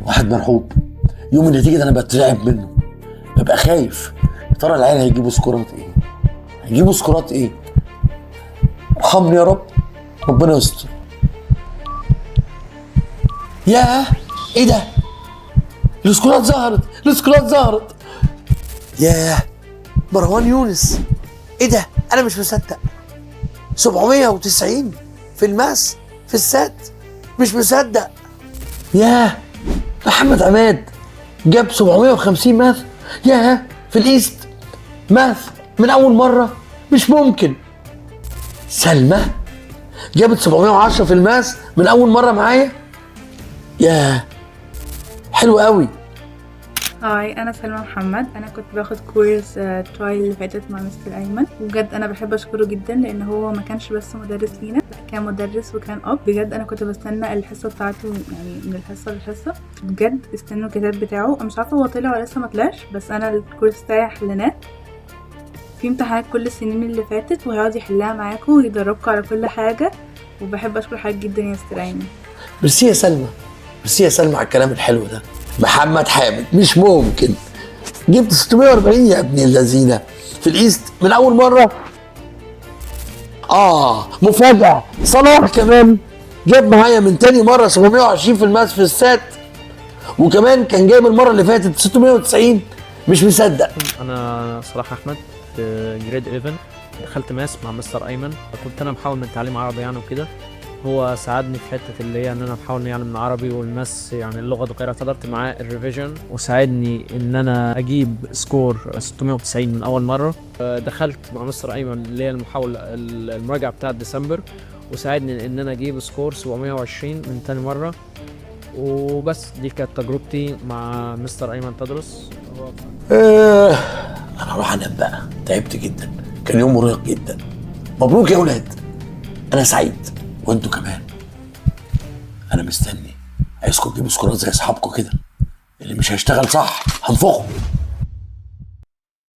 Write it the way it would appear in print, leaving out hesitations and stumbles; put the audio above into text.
الواحد مرعوب. يوم النتيجه ده انا بترعب منه، ببقى خايف. يا ترى العيال هيجيبوا سكورات ايه؟ هيجيبوا سكورات ايه؟ ارحمني يا رب، ربنا يستر. ياه، ايه ده؟ السكورات ظهرت، السكورات ظهرت. ياه، مروان يونس، ايه ده؟ انا مش مصدق. 790 في الماس في السات، مش مصدق. ياه، محمد عماد جاب 750 ماث. ياه، في الايست ماث من اول مره، مش ممكن. سلمى جابت 710 في الماس من اول مره معايا. ياه، حلو قوي. هاي، انا سلمى محمد. انا كنت باخد كورس ترايل اللي فاتت مع مستر ايمن، وبجد انا بحب اشكره جدا لان هو ما كانش بس مدرس لينا، لا كان مدرس وكان اب. بجد انا كنت بستنى الحصه بتاعته، يعني من الحصه للحصه. بجد استنوا الكتاب بتاعه. انا مش عارفه هو طلع ولا لسه ما طلعش، بس انا الكورس بتاعي حلناه في امتحانات كل السنين اللي فاتت، وهيقعد يحلها معاكم ويدربكم على كل حاجه. وبحب اشكر حضرتك جدا يا مستر ايمن. ميرسي يا سلمى، ميرسي يا سلمى على الكلام الحلو ده. محمد حامد، مش ممكن جبت 640 يا ابن اللذينه في الايست من اول مره. مفاجاه، صلاح كمان جاب معايا من تاني مره 720 في الماس في السات، وكمان كان جايب المره اللي فاتت 690. مش مصدق. انا صلاح احمد في جريد 11، دخلت ماس مع مستر ايمن. كنت انا محاول من تعليم عربي يعني وكده، هو ساعدني في حته اللي هي ان انا بحاول يعني من العربي والماس يعني اللغه وغيرها. حضرت معاه الريفيجن وساعدني ان انا اجيب سكور 690 من اول مره. دخلت مع مستر ايمن اللي هي المحاوله المراجعه بتاعه ديسمبر، وساعدني ان انا اجيب سكور 720 من تاني مره. وبس دي كانت تجربتي مع مستر ايمن تدرس. انا هروح انام بقى، تعبت جدا، كان يوم مرهق جدا. مبروك يا اولاد، انا سعيد وانتوا كمان. انا مستني، عايزكم تجيبوا سكورات زي اصحابكم كده. اللي مش هيشتغل صح هنفخه.